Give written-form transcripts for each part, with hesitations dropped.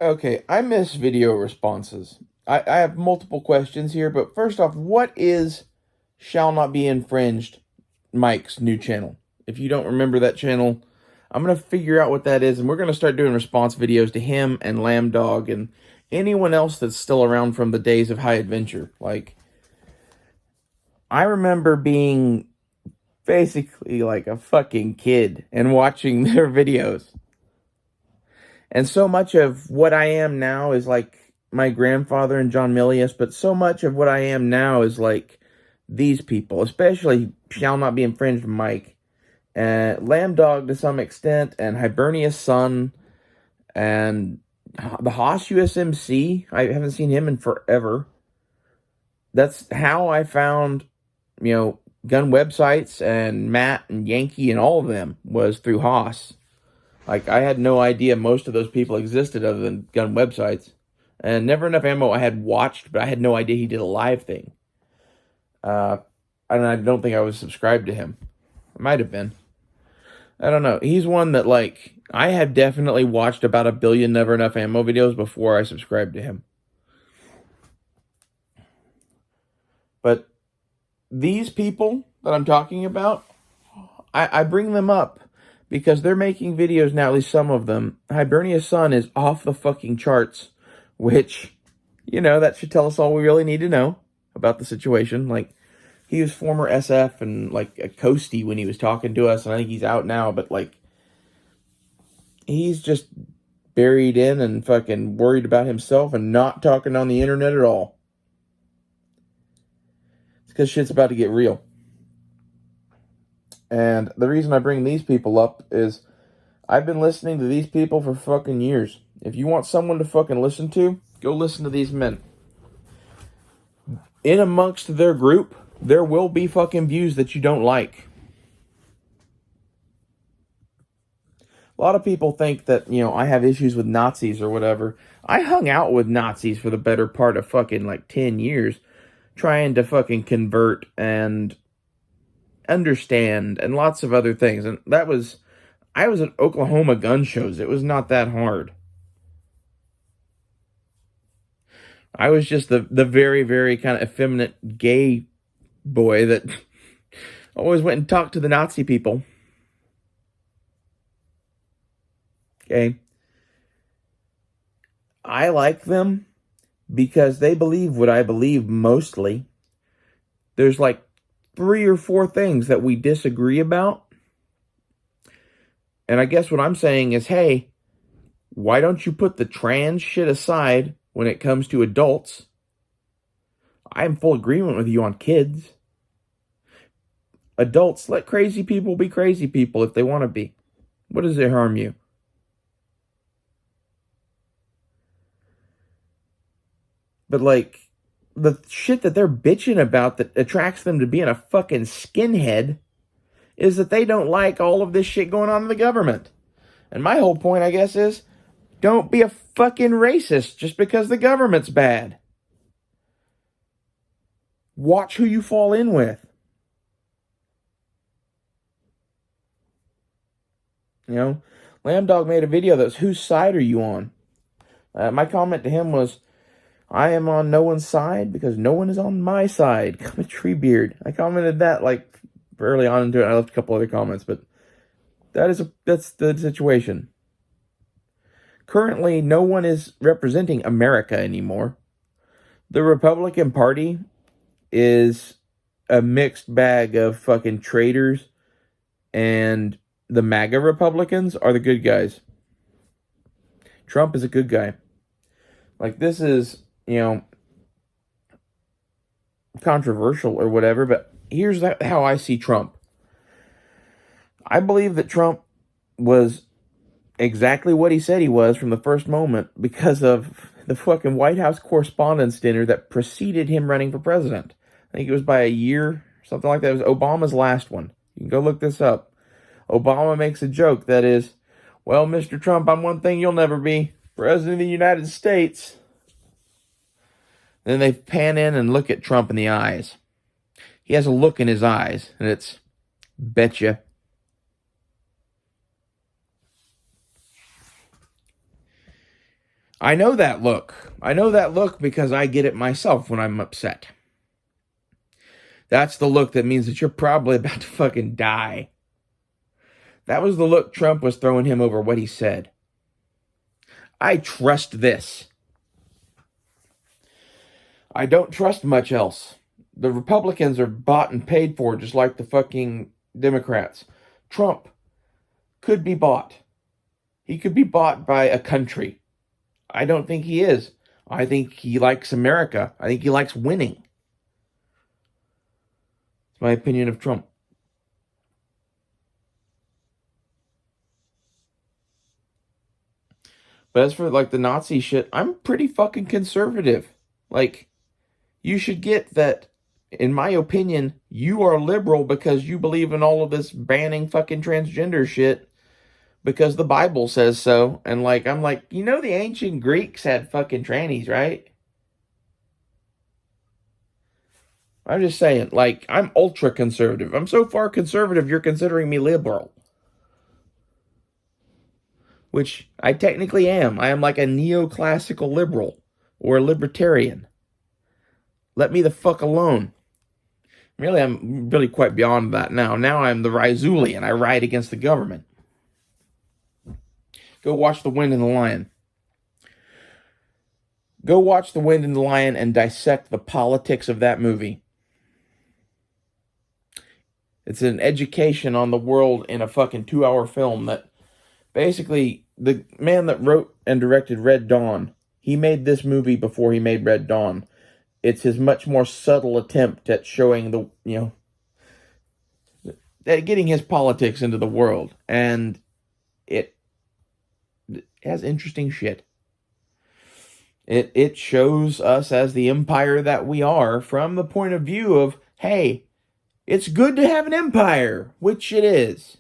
Okay, I miss video responses. I have multiple questions here, but first off, what is Shall Not Be Infringed Mike's new channel? If you don't remember that channel, I'm going to figure out what that is, and we're going to start doing response videos to him and Lambdog and anyone else that's still around from the days of High Adventure. Like, I remember being basically like a fucking kid and watching their videos. And so much of what I am now is like my grandfather and John Milius, but so much of what I am now is like these people, especially Shall Not Be Infringed Mike, and Lambdog to some extent, and Hibernia's son, and the Haas USMC. I haven't seen him in forever. That's how I found, gun websites and Matt and Yankee and all of them was through Haas. Like, I had no idea most of those people existed other than gun websites. And Never Enough Ammo I had watched, but I had no idea he did a live thing. And I don't think I was subscribed to him. I might have been. I don't know. He's one that, like, I have definitely watched about 1 billion Never Enough Ammo videos before I subscribed to him. But these people that I'm talking about, I bring them up because they're making videos now, at least some of them. Hibernia's son is off the fucking charts, which, that should tell us all we really need to know about the situation. Like, he was former SF and, like, a coastie when he was talking to us, and I think he's out now, but, like, he's just buried in and fucking worried about himself and not talking on the internet at all. It's because shit's about to get real. And the reason I bring these people up is I've been listening to these people for fucking years. If you want someone to fucking listen to, go listen to these men. In amongst their group, there will be fucking views that you don't like. A lot of people think that, I have issues with Nazis or whatever. I hung out with Nazis for the better part of fucking like 10 years, trying to fucking convert and understand and lots of other things. And I was at Oklahoma gun shows. It was not that hard. I was just the very, very kind of effeminate gay boy that always went and talked to the Nazi people. Okay. I like them because they believe what I believe mostly. There's like 3 or 4 things that we disagree about. And I guess what I'm saying is, hey, why don't you put the trans shit aside when it comes to adults? I'm in full agreement with you on kids. Adults, let crazy people be crazy people if they want to be. What does it harm you? But, like, the shit that they're bitching about that attracts them to being a fucking skinhead is that they don't like all of this shit going on in the government. And my whole point, I guess, is don't be a fucking racist just because the government's bad. Watch who you fall in with. Lambdog made a video that was, whose side are you on? My comment to him was, I am on no one's side because no one is on my side. I'm a Treebeard. I commented that like early on into it. I left a couple other comments, but that's the situation. Currently, no one is representing America anymore. The Republican Party is a mixed bag of fucking traitors, and the MAGA Republicans are the good guys. Trump is a good guy. Like, this is, controversial or whatever, but here's how I see Trump. I believe that Trump was exactly what he said he was from the first moment because of the fucking White House Correspondents' Dinner that preceded him running for president. I think it was by a year, something like that. It was Obama's last one. You can go look this up. Obama makes a joke that is, well, Mr. Trump, I'm one thing you'll never be, President of the United States. Then they pan in and look at Trump in the eyes. He has a look in his eyes, and it's, betcha. I know that look. I know that look because I get it myself when I'm upset. That's the look that means that you're probably about to fucking die. That was the look Trump was throwing him over what he said. I trust this. I don't trust much else. The Republicans are bought and paid for just like the fucking Democrats. Trump could be bought. He could be bought by a country. I don't think he is. I think he likes America. I think he likes winning. It's my opinion of Trump. But as for like the Nazi shit, I'm pretty fucking conservative. Like, you should get that, in my opinion, you are liberal because you believe in all of this banning fucking transgender shit because the Bible says so. And like, I'm like, you know, the ancient Greeks had fucking trannies, right? I'm just saying, like, I'm ultra conservative. I'm so far conservative, you're considering me liberal. Which I technically am. I am like a neoclassical liberal or a libertarian. Let me the fuck alone. Really, I'm really quite beyond that now. Now I'm the Rizulian. I ride against the government. Go watch The Wind and the Lion. Go watch The Wind and the Lion and dissect the politics of that movie. It's an education on the world in a fucking 2-hour film that basically, the man that wrote and directed Red Dawn, he made this movie before he made Red Dawn. It's his much more subtle attempt at showing the, getting his politics into the world. And it has interesting shit. It shows us as the empire that we are from the point of view of, hey, it's good to have an empire, which it is.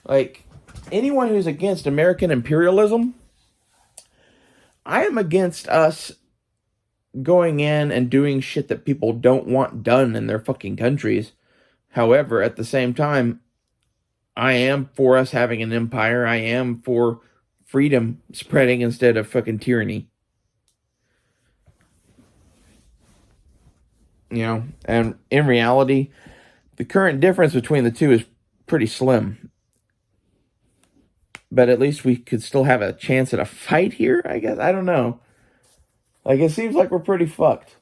Like, anyone who's against American imperialism, I am against us going in and doing shit that people don't want done in their fucking countries. However, at the same time, I am for us having an empire. I am for freedom spreading instead of fucking tyranny. And in reality, the current difference between the two is pretty slim. But at least we could still have a chance at a fight here, I guess. I don't know. Like, it seems like we're pretty fucked.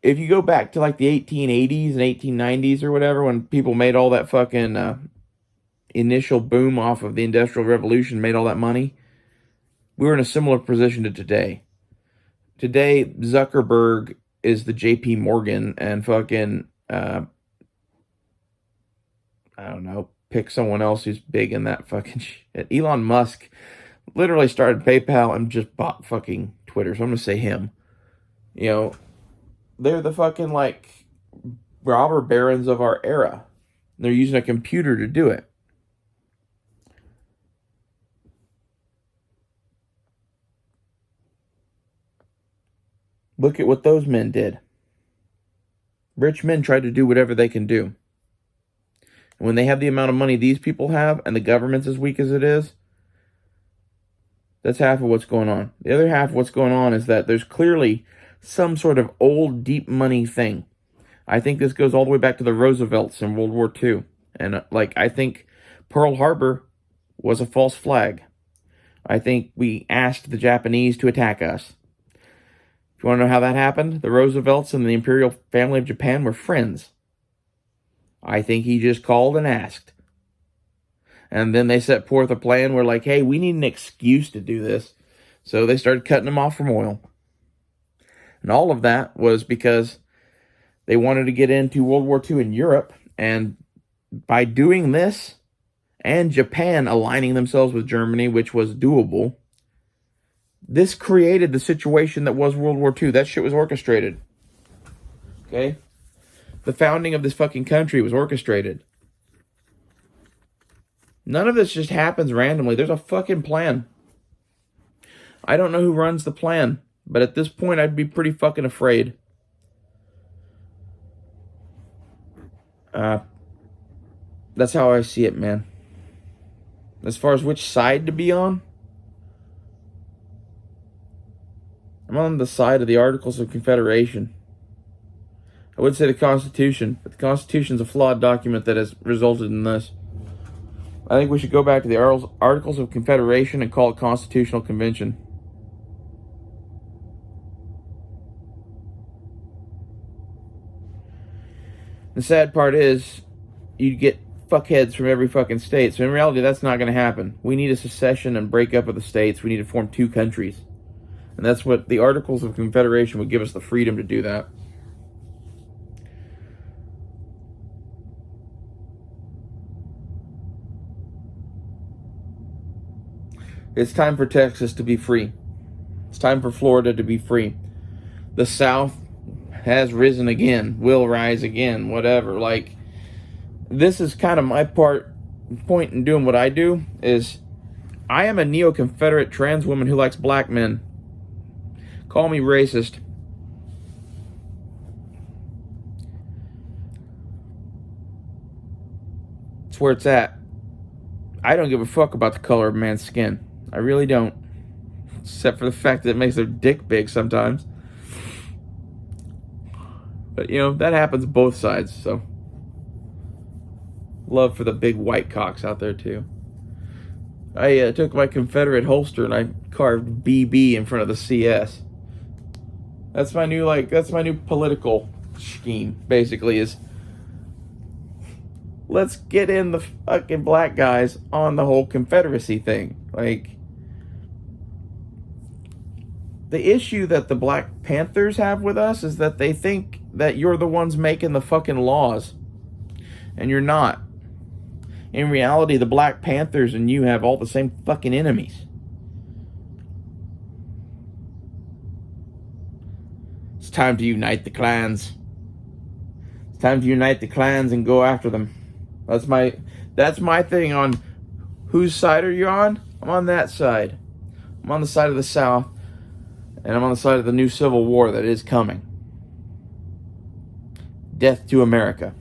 If you go back to like the 1880s and 1890s or whatever, when people made all that fucking initial boom off of the Industrial Revolution, made all that money, we were in a similar position to today. Today, Zuckerberg is the JP Morgan and fucking, I don't know, pick someone else who's big in that fucking shit. Elon Musk literally started PayPal and just bought fucking Twitter, so I'm going to say him. They're the fucking, like, robber barons of our era. They're using a computer to do it. Look at what those men did. Rich men try to do whatever they can do. And when they have the amount of money these people have, and the government's as weak as it is, that's half of what's going on. The other half of what's going on is that there's clearly some sort of old deep money thing. I think this goes all the way back to the Roosevelts in World War II. And I think Pearl Harbor was a false flag. I think we asked the Japanese to attack us. If you want to know how that happened, the Roosevelts and the imperial family of Japan were friends. I think he just called and asked. And then they set forth a plan where, like, hey, we need an excuse to do this. So they started cutting them off from oil. And all of that was because they wanted to get into World War II in Europe. And by doing this, and Japan aligning themselves with Germany, which was doable, this created the situation that was World War II. That shit was orchestrated. Okay? The founding of this fucking country was orchestrated. None of this just happens randomly. There's a fucking plan. I don't know who runs the plan, but at this point, I'd be pretty fucking afraid. That's how I see it, man. As far as which side to be on, I'm on the side of the Articles of Confederation. I would say the Constitution, but the Constitution's a flawed document that has resulted in this. I think we should go back to the Articles of Confederation and call it Constitutional Convention. The sad part is, you get fuckheads from every fucking state. So in reality, that's not going to happen. We need a secession and breakup of the states. We need to form 2 countries. And that's what the Articles of Confederation would give us the freedom to do that. It's time for Texas to be free. It's time for Florida to be free. The South has risen again, will rise again, whatever. Like, this is kind of my point in doing what I do, is I am a neo-Confederate trans woman who likes black men. Call me racist. It's where it's at. I don't give a fuck about the color of a man's skin. I really don't. Except for the fact that it makes their dick big sometimes. But, you know, that happens both sides, so. Love for the big white cocks out there, too. I took my Confederate holster and I carved BB in front of the CS. That's my new political scheme, basically, is let's get in the fucking black guys on the whole Confederacy thing. Like, the issue that the Black Panthers have with us is that they think that you're the ones making the fucking laws. And you're not. In reality, the Black Panthers and you have all the same fucking enemies. It's time to unite the clans. It's time to unite the clans and go after them. That's my thing on whose side are you on? I'm on that side. I'm on the side of the South. And I'm on the side of the new civil war that is coming. Death to America.